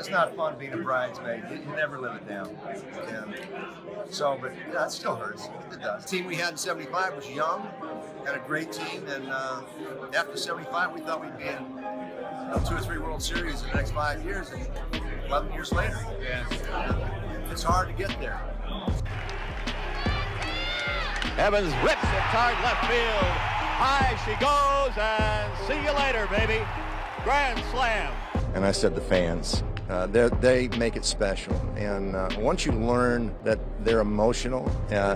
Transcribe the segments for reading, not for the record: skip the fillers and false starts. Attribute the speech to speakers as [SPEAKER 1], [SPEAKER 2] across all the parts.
[SPEAKER 1] it's not fun being a bridesmaid. You never live it down. And so, but yeah, it still hurts. It does. The team we had in 75 was young, had a great team, and after 75, we thought we'd be in 2 or 3 World Series in the next 5 years, and 11 years later.
[SPEAKER 2] Yeah.
[SPEAKER 1] It's hard to get there.
[SPEAKER 3] Evans rips it toward left field. High she goes, and see you later, baby. Grand slam.
[SPEAKER 4] And I said the fans, they make it special. And once you learn that they're emotional,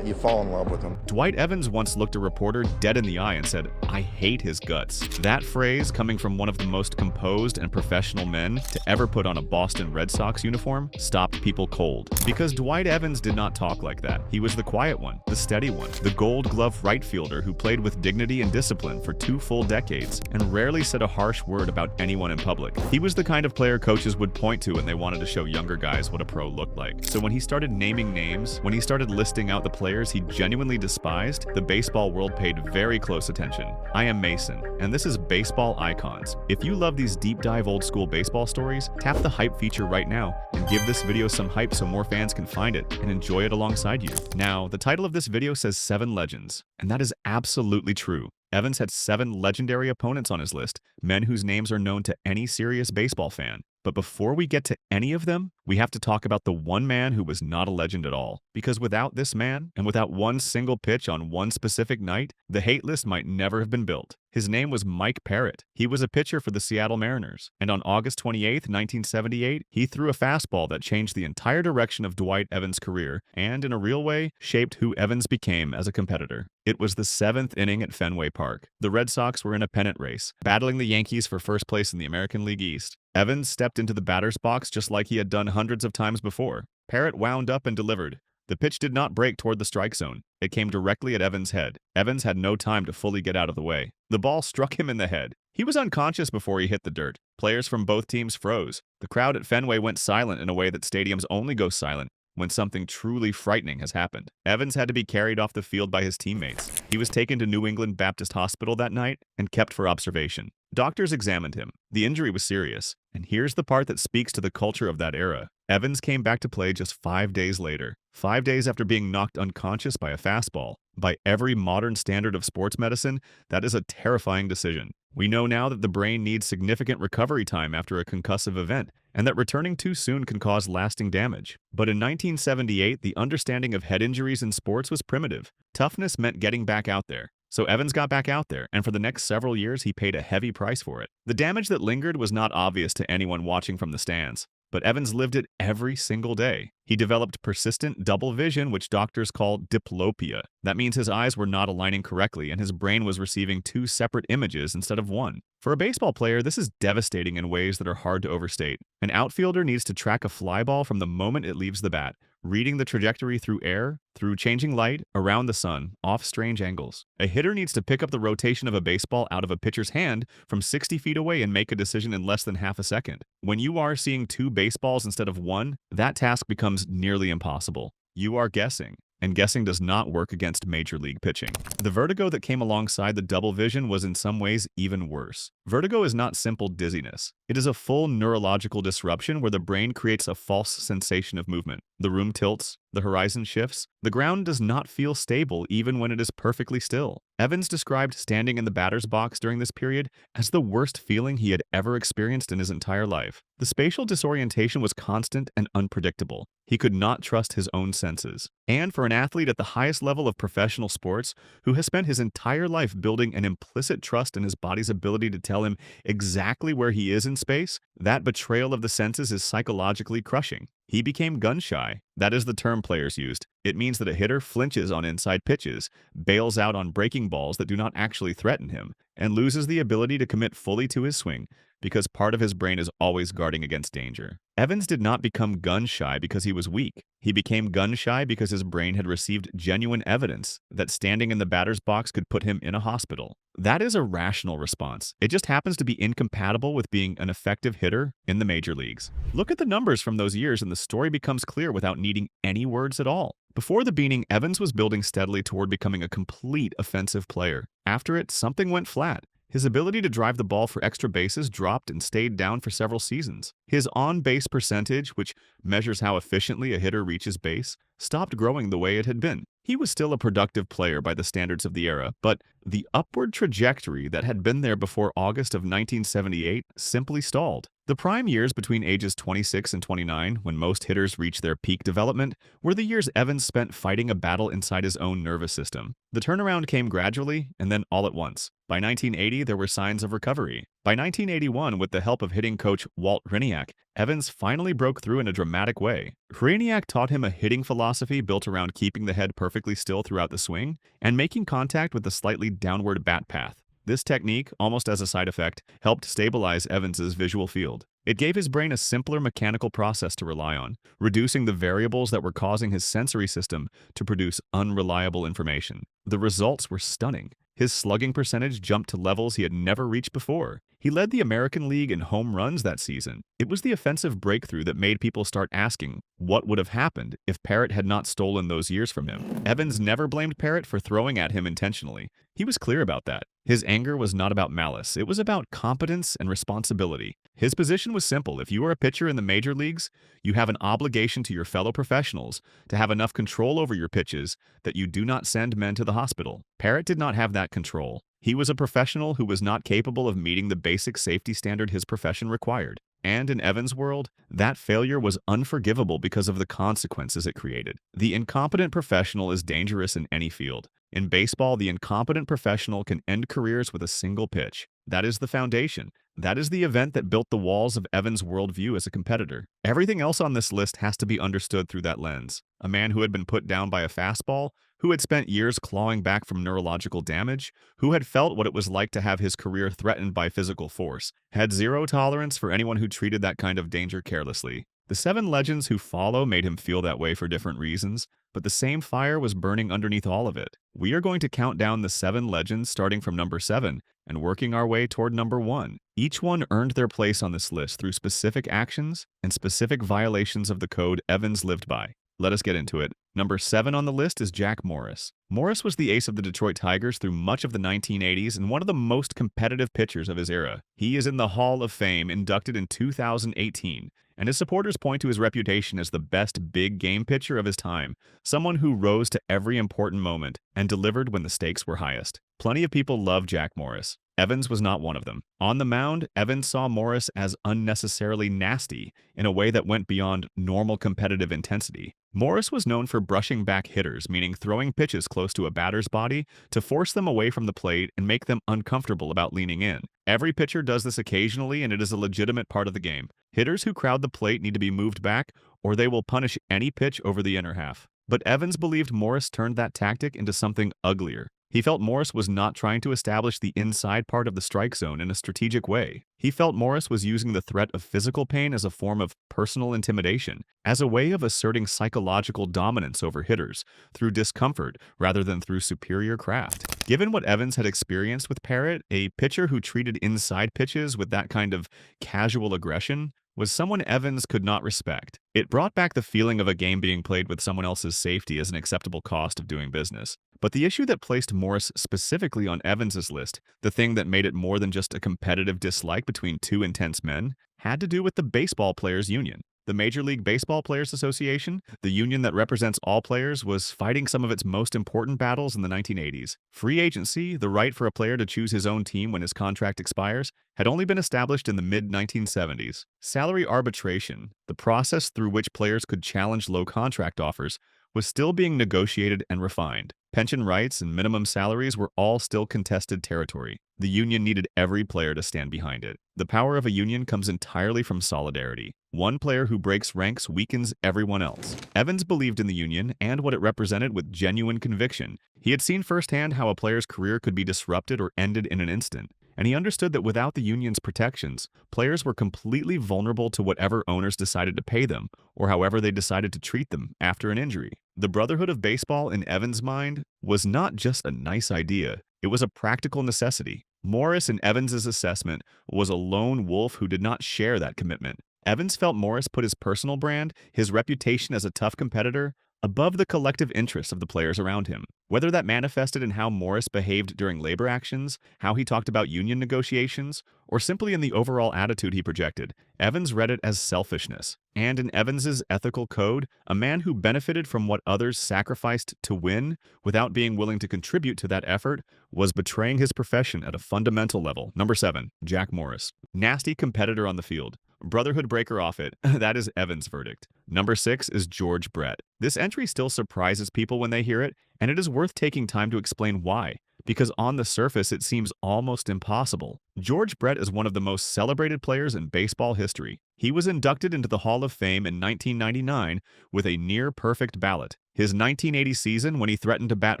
[SPEAKER 4] you fall in love with them.
[SPEAKER 5] Dwight Evans once looked a reporter dead in the eye and said, "I hate his guts." That phrase, coming from one of the most composed and professional men to ever put on a Boston Red Sox uniform, stopped people cold. Because Dwight Evans did not talk like that. He was the quiet one, the steady one, the gold glove right fielder who played with dignity and discipline for 2 full decades and rarely said a harsh word about anyone in public. He was the kind of player coaches would point to when they wanted to show younger guys what a pro looked like. So when he started naming names, when he started listing out the players he genuinely despised, the baseball world paid very close attention. I am Mason, and this is Baseball Icons. If you love these deep dive old school baseball stories, tap the hype feature right now and give this video some hype so more fans can find it and enjoy it alongside you. Now, the title of this video says 7 legends, and that is absolutely true. Evans had 7 legendary opponents on his list, men whose names are known to any serious baseball fan. But before we get to any of them, we have to talk about the one man who was not a legend at all. Because without this man, and without one single pitch on one specific night, the hate list might never have been built. His name was Mike Parrott. He was a pitcher for the Seattle Mariners. And on August 28, 1978, he threw a fastball that changed the entire direction of Dwight Evans' career and, in a real way, shaped who Evans became as a competitor. It was the 7th inning at Fenway Park. The Red Sox were in a pennant race, battling the Yankees for first place in the American League East. Evans stepped into the batter's box just like he had done hundreds of times before. Parrott wound up and delivered. The pitch did not break toward the strike zone. It came directly at Evans' head. Evans had no time to fully get out of the way. The ball struck him in the head. He was unconscious before he hit the dirt. Players from both teams froze. The crowd at Fenway went silent in a way that stadiums only go silent when something truly frightening has happened. Evans had to be carried off the field by his teammates. He was taken to New England Baptist Hospital that night and kept for observation. Doctors examined him. The injury was serious. And here's the part that speaks to the culture of that era. Evans came back to play just 5 days later. 5 days after being knocked unconscious by a fastball. By every modern standard of sports medicine, that is a terrifying decision. We know now that the brain needs significant recovery time after a concussive event, and that returning too soon can cause lasting damage. But in 1978, the understanding of head injuries in sports was primitive. Toughness meant getting back out there. So Evans got back out there, and for the next several years, he paid a heavy price for it. The damage that lingered was not obvious to anyone watching from the stands, but Evans lived it every single day. He developed persistent double vision, which doctors call diplopia. That means his eyes were not aligning correctly and his brain was receiving 2 separate images instead of 1. For a baseball player, this is devastating in ways that are hard to overstate. An outfielder needs to track a fly ball from the moment it leaves the bat, reading the trajectory through air, through changing light, around the sun, off strange angles. A hitter needs to pick up the rotation of a baseball out of a pitcher's hand from 60 feet away and make a decision in less than half a second. When you are seeing 2 baseballs instead of 1, that task becomes nearly impossible. You are guessing. And guessing does not work against major league pitching. The vertigo that came alongside the double vision was in some ways even worse. Vertigo is not simple dizziness. It is a full neurological disruption where the brain creates a false sensation of movement. The room tilts, the horizon shifts, the ground does not feel stable even when it is perfectly still. Evans described standing in the batter's box during this period as the worst feeling he had ever experienced in his entire life. The spatial disorientation was constant and unpredictable. He could not trust his own senses. And for an athlete at the highest level of professional sports, who has spent his entire life building an implicit trust in his body's ability to tell him exactly where he is in space, that betrayal of the senses is psychologically crushing. He became gun-shy. That is the term players used. It means that a hitter flinches on inside pitches, bails out on breaking balls that do not actually threaten him, and loses the ability to commit fully to his swing because part of his brain is always guarding against danger. Evans did not become gun-shy because he was weak. He became gun-shy because his brain had received genuine evidence that standing in the batter's box could put him in a hospital. That is a rational response. It just happens to be incompatible with being an effective hitter in the major leagues. Look at the numbers from those years and the story becomes clear without needing any words at all. Before the beating, Evans was building steadily toward becoming a complete offensive player. After it, something went flat. His ability to drive the ball for extra bases dropped and stayed down for several seasons. His on-base percentage, which measures how efficiently a hitter reaches base, stopped growing the way it had been. He was still a productive player by the standards of the era, but the upward trajectory that had been there before August of 1978 simply stalled. The prime years between ages 26 and 29, when most hitters reach their peak development, were the years Evans spent fighting a battle inside his own nervous system. The turnaround came gradually and then all at once. By 1980, there were signs of recovery. By 1981, with the help of hitting coach Walt Hriniak, Evans finally broke through in a dramatic way. Hriniak taught him a hitting philosophy built around keeping the head perfectly still throughout the swing and making contact with a slightly downward bat path. This technique, almost as a side effect, helped stabilize Evans's visual field. It gave his brain a simpler mechanical process to rely on, reducing the variables that were causing his sensory system to produce unreliable information. The results were stunning. His slugging percentage jumped to levels he had never reached before. He led the American League in home runs that season. It was the offensive breakthrough that made people start asking what would have happened if Parrott had not stolen those years from him. Evans never blamed Parrott for throwing at him intentionally. He was clear about that. His anger was not about malice. It was about competence and responsibility. His position was simple. If you are a pitcher in the major leagues, you have an obligation to your fellow professionals to have enough control over your pitches that you do not send men to the hospital. Parrott did not have that control. He was a professional who was not capable of meeting the basic safety standard his profession required. And in Evans' world, that failure was unforgivable because of the consequences it created. The incompetent professional is dangerous in any field. In baseball, the incompetent professional can end careers with a single pitch. That is the foundation. That is the event that built the walls of Evans' worldview as a competitor. Everything else on this list has to be understood through that lens. A man who had been put down by a fastball, who had spent years clawing back from neurological damage, who had felt what it was like to have his career threatened by physical force, had zero tolerance for anyone who treated that kind of danger carelessly. The 7 legends who follow made him feel that way for different reasons, but the same fire was burning underneath all of it. We are going to count down the 7 legends starting from number 7 and working our way toward number 1. Each one earned their place on this list through specific actions and specific violations of the code Evans lived by. Let us get into it. Number 7 on the list is Jack Morris. Morris was the ace of the Detroit Tigers through much of the 1980s and one of the most competitive pitchers of his era. He is in the Hall of Fame, inducted in 2018, and his supporters point to his reputation as the best big-game pitcher of his time, someone who rose to every important moment and delivered when the stakes were highest. Plenty of people love Jack Morris. Evans was not one of them. On the mound, Evans saw Morris as unnecessarily nasty in a way that went beyond normal competitive intensity. Morris was known for brushing back hitters, meaning throwing pitches close to a batter's body to force them away from the plate and make them uncomfortable about leaning in. Every pitcher does this occasionally, and it is a legitimate part of the game. Hitters who crowd the plate need to be moved back, or they will punish any pitch over the inner half. But Evans believed Morris turned that tactic into something uglier. He felt Morris was not trying to establish the inside part of the strike zone in a strategic way. He felt Morris was using the threat of physical pain as a form of personal intimidation, as a way of asserting psychological dominance over hitters through discomfort rather than through superior craft. Given what Evans had experienced with Parrott, a pitcher who treated inside pitches with that kind of casual aggression was someone Evans could not respect. It brought back the feeling of a game being played with someone else's safety as an acceptable cost of doing business. But the issue that placed Morris specifically on Evans's list, the thing that made it more than just a competitive dislike between 2 intense men, had to do with the Baseball Players Union. The Major League Baseball Players Association, the union that represents all players, was fighting some of its most important battles in the 1980s. Free agency, the right for a player to choose his own team when his contract expires, had only been established in the mid-1970s. Salary arbitration, the process through which players could challenge low contract offers, was still being negotiated and refined. Pension rights and minimum salaries were all still contested territory. The union needed every player to stand behind it. The power of a union comes entirely from solidarity. One player who breaks ranks weakens everyone else. Evans believed in the union and what it represented with genuine conviction. He had seen firsthand how a player's career could be disrupted or ended in an instant, and he understood that without the union's protections, players were completely vulnerable to whatever owners decided to pay them, or however they decided to treat them after an injury. The brotherhood of baseball, in Evans' mind, was not just a nice idea, it was a practical necessity. Morris, in Evans's assessment, was a lone wolf who did not share that commitment. Evans felt Morris put his personal brand, his reputation as a tough competitor, above the collective interests of the players around him. Whether that manifested in how Morris behaved during labor actions, how he talked about union negotiations, or simply in the overall attitude he projected, Evans read it as selfishness. And in Evans's ethical code, a man who benefited from what others sacrificed to win without being willing to contribute to that effort was betraying his profession at a fundamental level. Number 7, Jack Morris. Nasty competitor on the field. Brotherhood breaker off it. That is Evans' verdict. Number 6 is George Brett. This entry still surprises people when they hear it, and it is worth taking time to explain why, because on the surface it seems almost impossible. George Brett is one of the most celebrated players in baseball history. He was inducted into the Hall of Fame in 1999 with a near-perfect ballot. His 1980 season, when he threatened to bat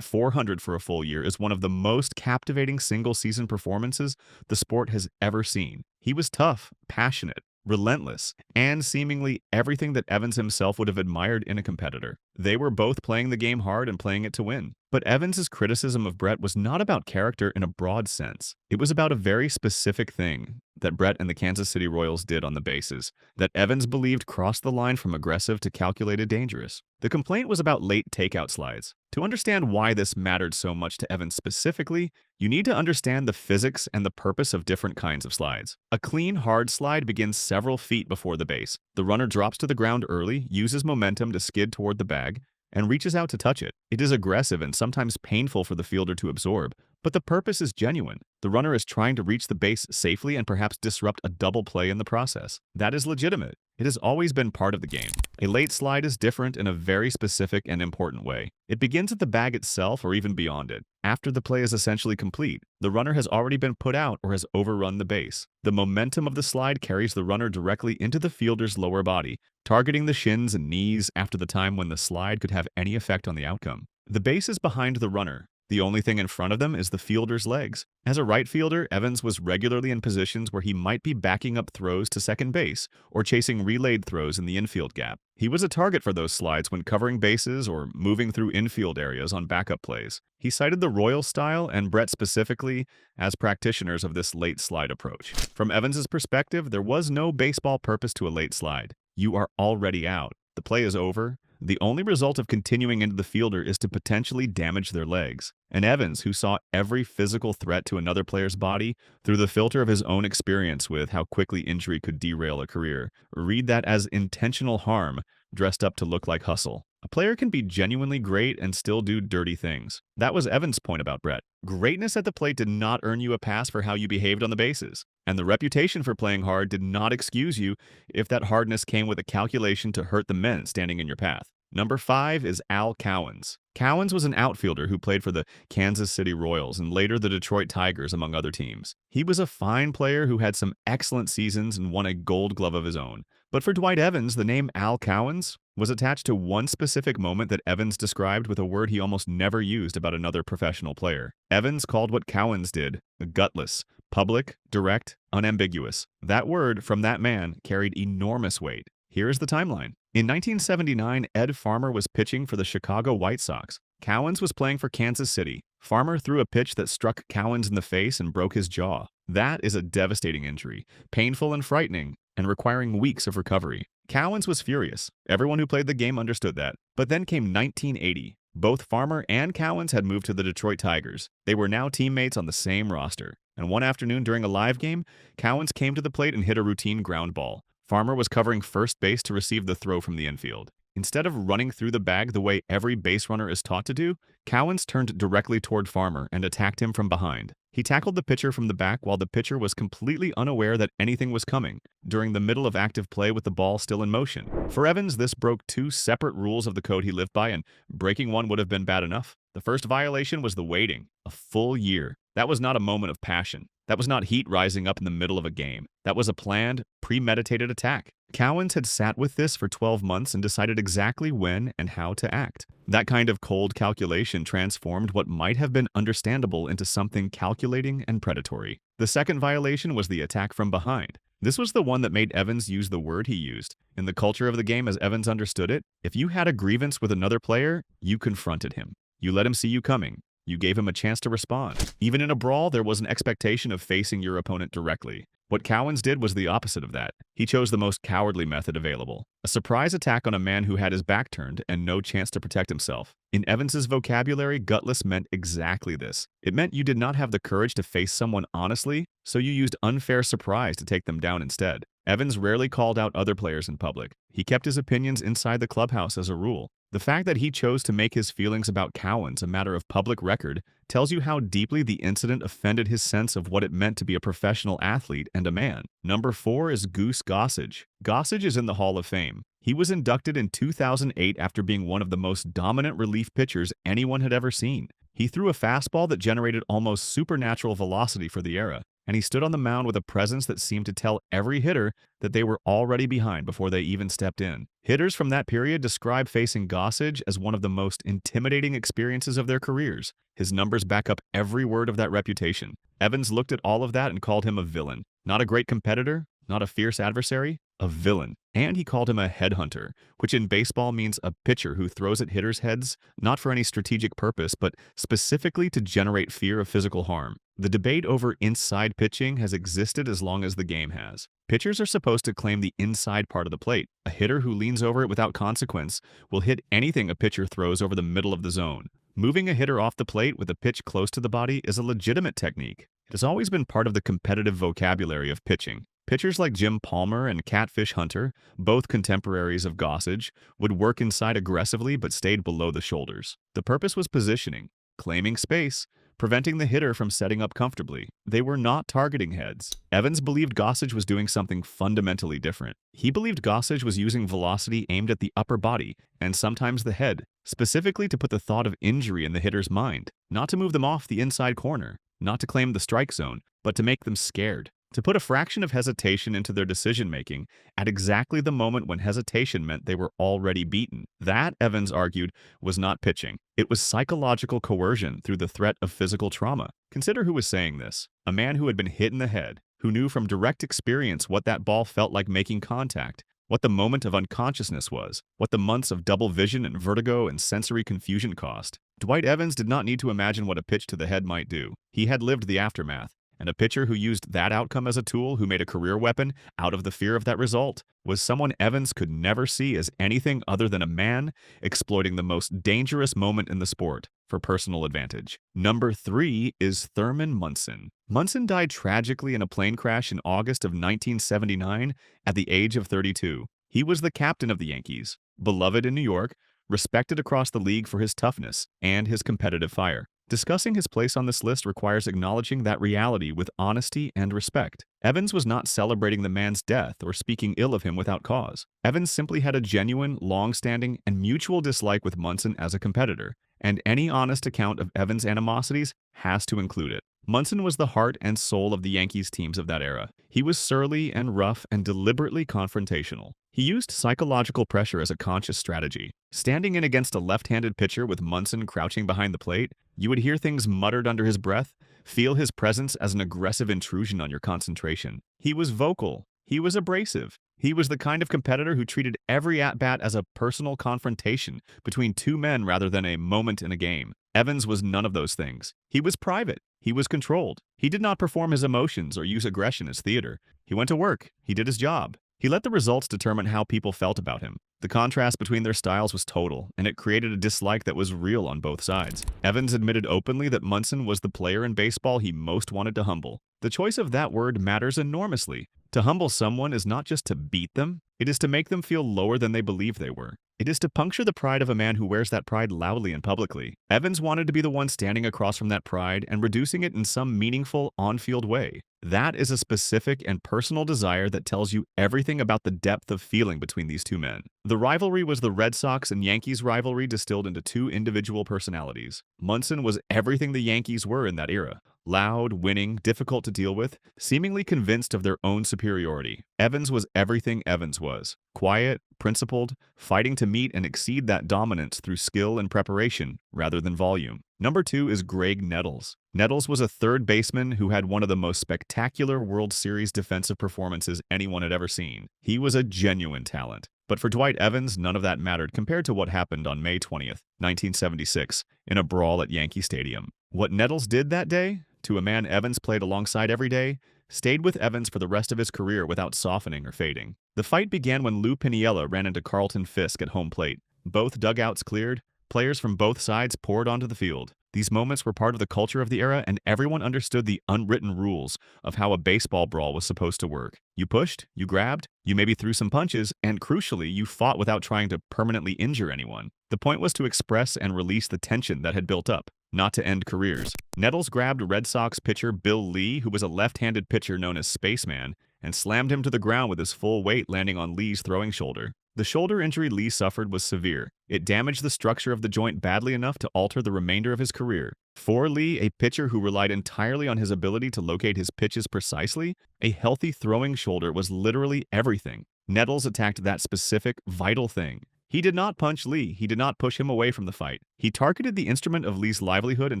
[SPEAKER 5] .400 for a full year, is one of the most captivating single-season performances the sport has ever seen. He was tough, passionate, relentless, and seemingly everything that Evans himself would have admired in a competitor. They were both playing the game hard and playing it to win. But Evans's criticism of Brett was not about character in a broad sense. It was about a very specific thing that Brett and the Kansas City Royals did on the bases that Evans believed crossed the line from aggressive to calculated dangerous. The complaint was about late takeout slides. To understand why this mattered so much to Evans specifically, you need to understand the physics and the purpose of different kinds of slides. A clean, hard slide begins several feet before the base. The runner drops to the ground early, uses momentum to skid toward the bag, and reaches out to touch it. It is aggressive and sometimes painful for the fielder to absorb, but the purpose is genuine. The runner is trying to reach the base safely and perhaps disrupt a double play in the process. That is legitimate. It has always been part of the game. A late slide is different in a very specific and important way. It begins at the bag itself or even beyond it. After the play is essentially complete, the runner has already been put out or has overrun the base. The momentum of the slide carries the runner directly into the fielder's lower body, targeting the shins and knees after the time when the slide could have any effect on the outcome. The base is behind the runner. The only thing in front of them is the fielder's legs. As a right fielder, Evans was regularly in positions where he might be backing up throws to second base or chasing relayed throws in the infield gap. He was a target for those slides when covering bases or moving through infield areas on backup plays. He cited the Royals style and Brett specifically as practitioners of this late slide approach. From Evans's perspective, there was no baseball purpose to a late slide. You are already out. The play is over. The only result of continuing into the fielder is to potentially damage their legs. And Evans, who saw every physical threat to another player's body through the filter of his own experience with how quickly injury could derail a career, read that as intentional harm dressed up to look like hustle. A player can be genuinely great and still do dirty things. That was Evans' point about Brett. Greatness at the plate did not earn you a pass for how you behaved on the bases. And the reputation for playing hard did not excuse you if that hardness came with a calculation to hurt the men standing in your path. Number 5 is Al Cowins. Cowins was an outfielder who played for the Kansas City Royals and later the Detroit Tigers, among other teams. He was a fine player who had some excellent seasons and won a Gold Glove of his own. But for Dwight Evans, the name Al Cowins was attached to one specific moment that Evans described with a word he almost never used about another professional player. Evans called what Cowins did gutless, public, direct, unambiguous. That word from that man carried enormous weight. Here is the timeline. In 1979, Ed Farmer was pitching for the Chicago White Sox. Cowins was playing for Kansas City. Farmer threw a pitch that struck Cowins in the face and broke his jaw. That is a devastating injury, painful and frightening, and requiring weeks of recovery. Cowins was furious. Everyone who played the game understood that. But then came 1980. Both Farmer and Cowins had moved to the Detroit Tigers. They were now teammates on the same roster. And one afternoon during a live game, Cowins came to the plate and hit a routine ground ball. Farmer was covering first base to receive the throw from the infield. Instead of running through the bag the way every base runner is taught to do, Cowins turned directly toward Farmer and attacked him from behind. He tackled the pitcher from the back while the pitcher was completely unaware that anything was coming, during the middle of active play with the ball still in motion. For Evans, this broke 2 separate rules of the code he lived by, and breaking one would have been bad enough. The first violation was the waiting, a full year. That was not a moment of passion. That was not heat rising up in the middle of a game. That was a planned, premeditated attack. Cowins had sat with this for 12 months and decided exactly when and how to act. That kind of cold calculation transformed what might have been understandable into something calculating and predatory. The second violation was the attack from behind. This was the one that made Evans use the word he used. In the culture of the game as Evans understood it, if you had a grievance with another player, you confronted him. You let him see you coming. You gave him a chance to respond. Even in a brawl, there was an expectation of facing your opponent directly. What Cowins did was the opposite of that. He chose the most cowardly method available, a surprise attack on a man who had his back turned and no chance to protect himself. In Evans's vocabulary, gutless meant exactly this. It meant you did not have the courage to face someone honestly, so you used unfair surprise to take them down instead. Evans rarely called out other players in public. He kept his opinions inside the clubhouse as a rule. The fact that he chose to make his feelings about Cowins a matter of public record tells you how deeply the incident offended his sense of what it meant to be a professional athlete and a man. Number 4 is Goose Gossage. Gossage is in the Hall of Fame. He was inducted in 2008 after being one of the most dominant relief pitchers anyone had ever seen. He threw a fastball that generated almost supernatural velocity for the era, and he stood on the mound with a presence that seemed to tell every hitter that they were already behind before they even stepped in. Hitters from that period describe facing Gossage as one of the most intimidating experiences of their careers. His numbers back up every word of that reputation. Evans looked at all of that and called him a villain. Not a great competitor, not a fierce adversary, a villain. And he called him a headhunter, which in baseball means a pitcher who throws at hitters' heads, not for any strategic purpose, but specifically to generate fear of physical harm. The debate over inside pitching has existed as long as the game has. Pitchers are supposed to claim the inside part of the plate. A hitter who leans over it without consequence will hit anything a pitcher throws over the middle of the zone. Moving a hitter off the plate with a pitch close to the body is a legitimate technique. It has always been part of the competitive vocabulary of pitching. Pitchers like Jim Palmer and Catfish Hunter, both contemporaries of Gossage, would work inside aggressively but stayed below the shoulders. The purpose was positioning, claiming space, preventing the hitter from setting up comfortably. They were not targeting heads. Evans believed Gossage was doing something fundamentally different. He believed Gossage was using velocity aimed at the upper body, and sometimes the head, specifically to put the thought of injury in the hitter's mind, not to move them off the inside corner, not to claim the strike zone, but to make them scared. To put a fraction of hesitation into their decision-making at exactly the moment when hesitation meant they were already beaten. That, Evans argued, was not pitching. It was psychological coercion through the threat of physical trauma. Consider who was saying this. A man who had been hit in the head, who knew from direct experience what that ball felt like making contact, what the moment of unconsciousness was, what the months of double vision and vertigo and sensory confusion cost. Dwight Evans did not need to imagine what a pitch to the head might do. He had lived the aftermath. And a pitcher who used that outcome as a tool, who made a career weapon out of the fear of that result, was someone Evans could never see as anything other than a man exploiting the most dangerous moment in the sport for personal advantage. Number 3 is Thurman Munson. Munson died tragically in a plane crash in August of 1979 at the age of 32. He was the captain of the Yankees, beloved in New York, respected across the league for his toughness and his competitive fire. Discussing his place on this list requires acknowledging that reality with honesty and respect. Evans was not celebrating the man's death or speaking ill of him without cause. Evans simply had a genuine, long-standing, and mutual dislike with Munson as a competitor, and any honest account of Evans' animosities has to include it. Munson was the heart and soul of the Yankees teams of that era. He was surly and rough and deliberately confrontational. He used psychological pressure as a conscious strategy. Standing in against a left-handed pitcher with Munson crouching behind the plate, you would hear things muttered under his breath, feel his presence as an aggressive intrusion on your concentration. He was vocal. He was abrasive. He was the kind of competitor who treated every at-bat as a personal confrontation between two men rather than a moment in a game. Evans was none of those things. He was private. He was controlled. He did not perform his emotions or use aggression as theater. He went to work. He did his job. He let the results determine how people felt about him. The contrast between their styles was total, and it created a dislike that was real on both sides. Evans admitted openly that Munson was the player in baseball he most wanted to humble. The choice of that word matters enormously. To humble someone is not just to beat them, it is to make them feel lower than they believe they were. It is to puncture the pride of a man who wears that pride loudly and publicly. Evans wanted to be the one standing across from that pride and reducing it in some meaningful, on-field way. That is a specific and personal desire that tells you everything about the depth of feeling between these two men. The rivalry was the Red Sox and Yankees rivalry distilled into two individual personalities. Munson was everything the Yankees were in that era. Loud, winning, difficult to deal with, seemingly convinced of their own superiority. Evans was everything Evans was. Quiet, principled, fighting to meet and exceed that dominance through skill and preparation rather than volume. Number 2 is Graig Nettles. Nettles was a third baseman who had one of the most spectacular World Series defensive performances anyone had ever seen. He was a genuine talent. But for Dwight Evans, none of that mattered compared to what happened on May 20th, 1976, in a brawl at Yankee Stadium. What Nettles did that day, to a man Evans played alongside every day, stayed with Evans for the rest of his career without softening or fading. The fight began when Lou Piniella ran into Carlton Fisk at home plate. Both dugouts cleared, players from both sides poured onto the field. These moments were part of the culture of the era, and everyone understood the unwritten rules of how a baseball brawl was supposed to work. You pushed, you grabbed, you maybe threw some punches, and crucially, you fought without trying to permanently injure anyone. The point was to express and release the tension that had built up, not to end careers. Nettles grabbed Red Sox pitcher Bill Lee, who was a left-handed pitcher known as Spaceman, and slammed him to the ground with his full weight landing on Lee's throwing shoulder. The shoulder injury Lee suffered was severe. It damaged the structure of the joint badly enough to alter the remainder of his career. For Lee, a pitcher who relied entirely on his ability to locate his pitches precisely, a healthy throwing shoulder was literally everything. Nettles attacked that specific, vital thing. He did not punch Lee. He did not push him away from the fight. He targeted the instrument of Lee's livelihood and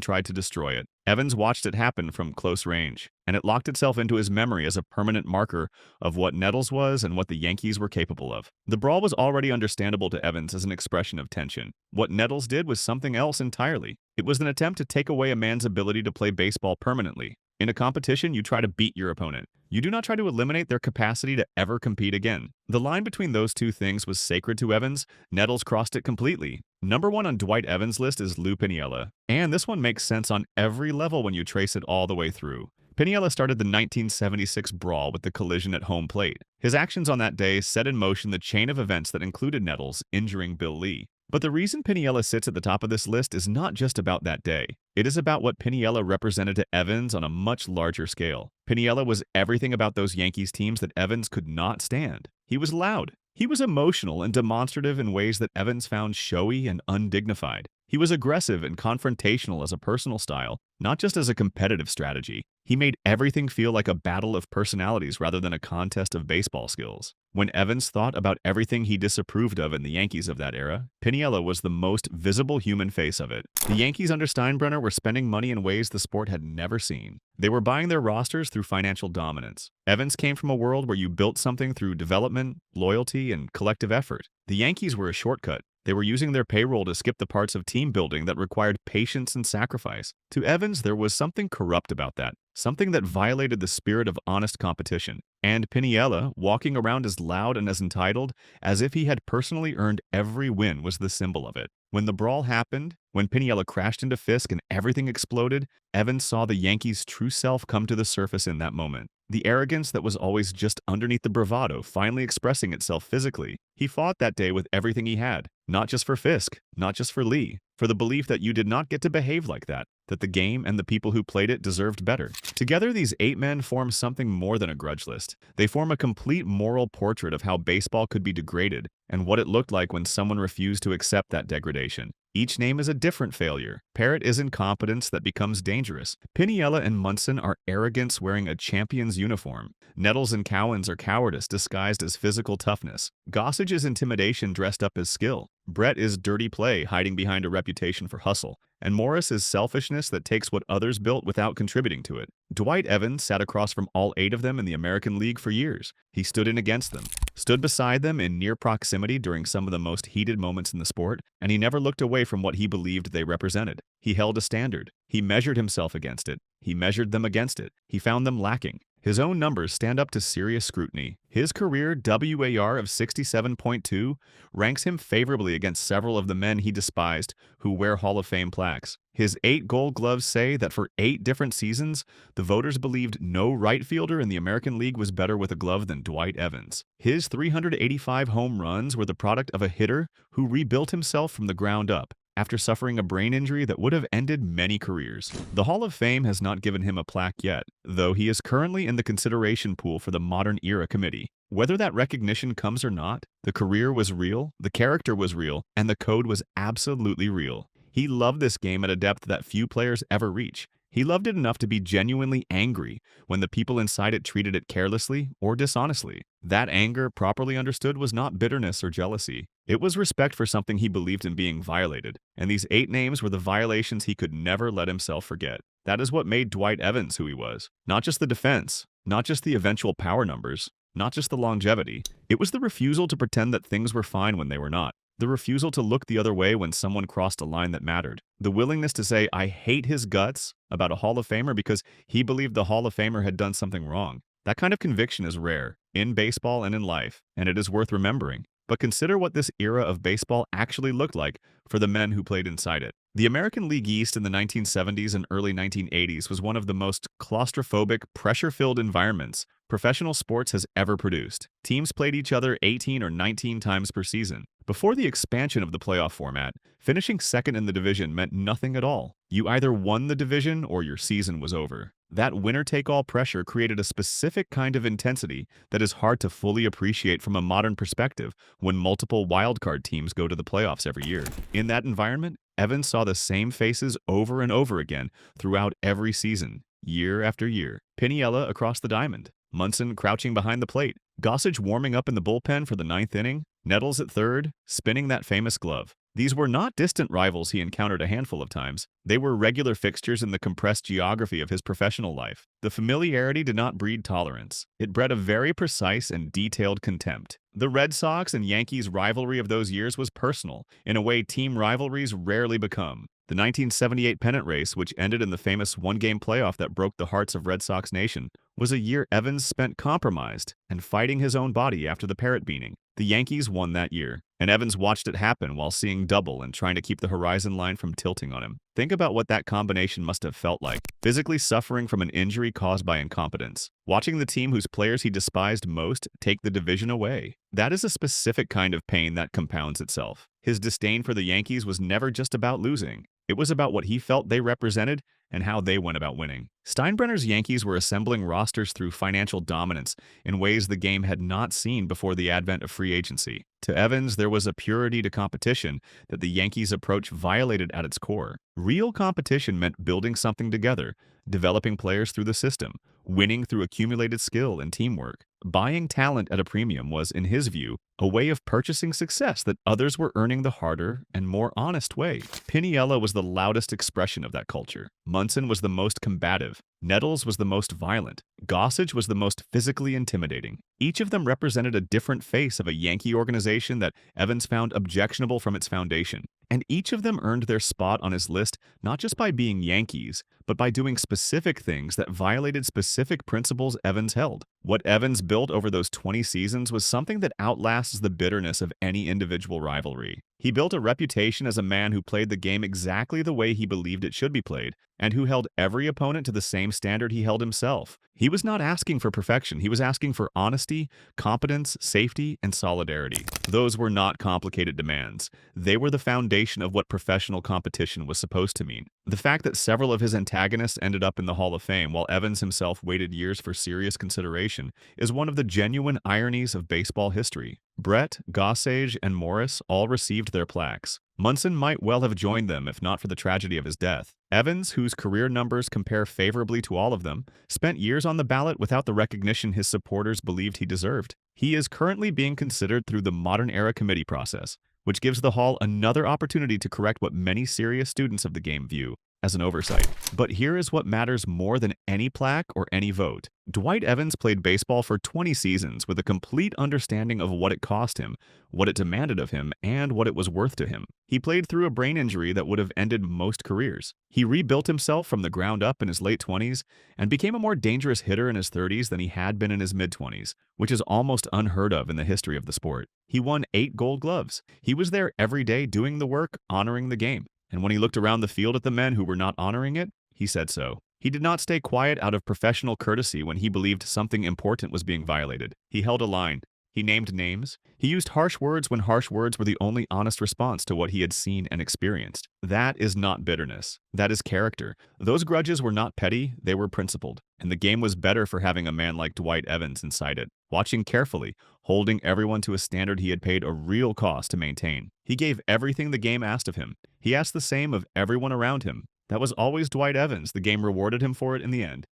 [SPEAKER 5] tried to destroy it. Evans watched it happen from close range, and it locked itself into his memory as a permanent marker of what Nettles was and what the Yankees were capable of. The brawl was already understandable to Evans as an expression of tension. What Nettles did was something else entirely. It was an attempt to take away a man's ability to play baseball permanently. In a competition, you try to beat your opponent. You do not try to eliminate their capacity to ever compete again. The line between those two things was sacred to Evans. Nettles crossed it completely. Number 1 on Dwight Evans' list is Lou Piniella, and this one makes sense on every level when you trace it all the way through. Piniella started the 1976 brawl with the collision at home plate. His actions on that day set in motion the chain of events that included Nettles injuring Bill Lee. But the reason Piniella sits at the top of this list is not just about that day. It is about what Piniella represented to Evans on a much larger scale. Piniella was everything about those Yankees teams that Evans could not stand. He was loud. He was emotional and demonstrative in ways that Evans found showy and undignified. He was aggressive and confrontational as a personal style, not just as a competitive strategy. He made everything feel like a battle of personalities rather than a contest of baseball skills. When Evans thought about everything he disapproved of in the Yankees of that era, Piniella was the most visible human face of it. The Yankees under Steinbrenner were spending money in ways the sport had never seen. They were buying their rosters through financial dominance. Evans came from a world where you built something through development, loyalty, and collective effort. The Yankees were a shortcut. They were using their payroll to skip the parts of team building that required patience and sacrifice. To Evans, there was something corrupt about that, something that violated the spirit of honest competition. And Piniella, walking around as loud and as entitled, as if he had personally earned every win, was the symbol of it. When the brawl happened, when Piniella crashed into Fisk and everything exploded, Evans saw the Yankees' true self come to the surface in that moment. The arrogance that was always just underneath the bravado finally expressing itself physically. He fought that day with everything he had, not just for Fisk, not just for Lee, for the belief that you did not get to behave like that the game and the people who played it deserved better. Together, these 8 men form something more than a grudge list. They form a complete moral portrait of how baseball could be degraded and what it looked like when someone refused to accept that degradation. Each name is a different failure. Parrott is incompetence that becomes dangerous. Piniella and Munson are arrogance wearing a champion's uniform. Nettles and Cowins are cowardice disguised as physical toughness. Gossage is intimidation dressed up as skill. Brett is dirty play hiding behind a reputation for hustle. And Morris is selfishness that takes what others built without contributing to it. Dwight Evans sat across from all 8 of them in the American League for years. He stood in against them, stood beside them in near proximity during some of the most heated moments in the sport, and he never looked away from what he believed they represented. He held a standard. He measured himself against it. He measured them against it. He found them lacking. His own numbers stand up to serious scrutiny. His career WAR of 67.2 ranks him favorably against several of the men he despised who wear Hall of Fame plaques. His 8 Gold Gloves say that for 8 different seasons, the voters believed no right fielder in the American League was better with a glove than Dwight Evans. His 385 home runs were the product of a hitter who rebuilt himself from the ground up after suffering a brain injury that would have ended many careers. The Hall of Fame has not given him a plaque yet, though he is currently in the consideration pool for the Modern Era Committee. Whether that recognition comes or not, the career was real, the character was real, and the code was absolutely real. He loved this game at a depth that few players ever reach. He loved it enough to be genuinely angry when the people inside it treated it carelessly or dishonestly. That anger, properly understood, was not bitterness or jealousy. It was respect for something he believed in being violated, and these 8 names were the violations he could never let himself forget. That is what made Dwight Evans who he was. Not just the defense, not just the eventual power numbers, not just the longevity. It was the refusal to pretend that things were fine when they were not. The refusal to look the other way when someone crossed a line that mattered. The willingness to say, I hate his guts about a Hall of Famer because he believed the Hall of Famer had done something wrong. That kind of conviction is rare, in baseball and in life, and it is worth remembering. But consider what this era of baseball actually looked like for the men who played inside it. The American League East in the 1970s and early 1980s was one of the most claustrophobic, pressure-filled environments professional sports has ever produced. Teams played each other 18 or 19 times per season. Before the expansion of the playoff format, finishing second in the division meant nothing at all. You either won the division or your season was over. That winner-take-all pressure created a specific kind of intensity that is hard to fully appreciate from a modern perspective when multiple wildcard teams go to the playoffs every year. In that environment, Evans saw the same faces over and over again throughout every season, year after year. Piniella across the diamond, Munson crouching behind the plate, Gossage warming up in the bullpen for the ninth inning, Nettles at third, spinning that famous glove. These were not distant rivals he encountered a handful of times. They were regular fixtures in the compressed geography of his professional life. The familiarity did not breed tolerance. It bred a very precise and detailed contempt. The Red Sox and Yankees rivalry of those years was personal, in a way team rivalries rarely become. The 1978 pennant race, which ended in the famous one-game playoff that broke the hearts of Red Sox Nation, was a year Evans spent compromised and fighting his own body after the Parrott beating. The Yankees won that year, and Evans watched it happen while seeing double and trying to keep the horizon line from tilting on him. Think about what that combination must have felt like. Physically suffering from an injury caused by incompetence. Watching the team whose players he despised most take the division away. That is a specific kind of pain that compounds itself. His disdain for the Yankees was never just about losing. It was about what he felt they represented and how they went about winning. Steinbrenner's Yankees were assembling rosters through financial dominance in ways the game had not seen before the advent of free agency. To Evans, there was a purity to competition that the Yankees' approach violated at its core. Real competition meant building something together, developing players through the system, winning through accumulated skill and teamwork. Buying talent at a premium was, in his view, a way of purchasing success that others were earning the harder and more honest way. Piniella was the loudest expression of that culture. Munson was the most combative. Nettles was the most violent. Gossage was the most physically intimidating. Each of them represented a different face of a Yankee organization that Evans found objectionable from its foundation. And each of them earned their spot on his list not just by being Yankees, but by doing specific things that violated specific principles Evans held. What Evans built over those 20 seasons was something that outlasts the bitterness of any individual rivalry. He built a reputation as a man who played the game exactly the way he believed it should be played, and who held every opponent to the same standard he held himself. He was not asking for perfection, he was asking for honesty, competence, safety, and solidarity. Those were not complicated demands. They were the foundation of what professional competition was supposed to mean. The fact that several of his antagonists ended up in the Hall of Fame while Evans himself waited years for serious consideration is one of the genuine ironies of baseball history. Brett, Gossage, and Morris all received their plaques. Munson might well have joined them if not for the tragedy of his death. Evans, whose career numbers compare favorably to all of them, spent years on the ballot without the recognition his supporters believed he deserved. He is currently being considered through the modern era committee process, which gives the Hall another opportunity to correct what many serious students of the game view as an oversight. But here is what matters more than any plaque or any vote. Dwight Evans played baseball for 20 seasons with a complete understanding of what it cost him, what it demanded of him, and what it was worth to him. He played through a brain injury that would have ended most careers. He rebuilt himself from the ground up in his late 20s and became a more dangerous hitter in his 30s than he had been in his mid-20s, which is almost unheard of in the history of the sport. He won 8 Gold Gloves. He was there every day doing the work, honoring the game. And when he looked around the field at the men who were not honoring it, he said so. He did not stay quiet out of professional courtesy when he believed something important was being violated. He held a line. He named names. He used harsh words when harsh words were the only honest response to what he had seen and experienced. That is not bitterness. That is character. Those grudges were not petty, they were principled. And the game was better for having a man like Dwight Evans inside it, watching carefully, holding everyone to a standard he had paid a real cost to maintain. He gave everything the game asked of him. He asked the same of everyone around him. That was always Dwight Evans. The game rewarded him for it in the end.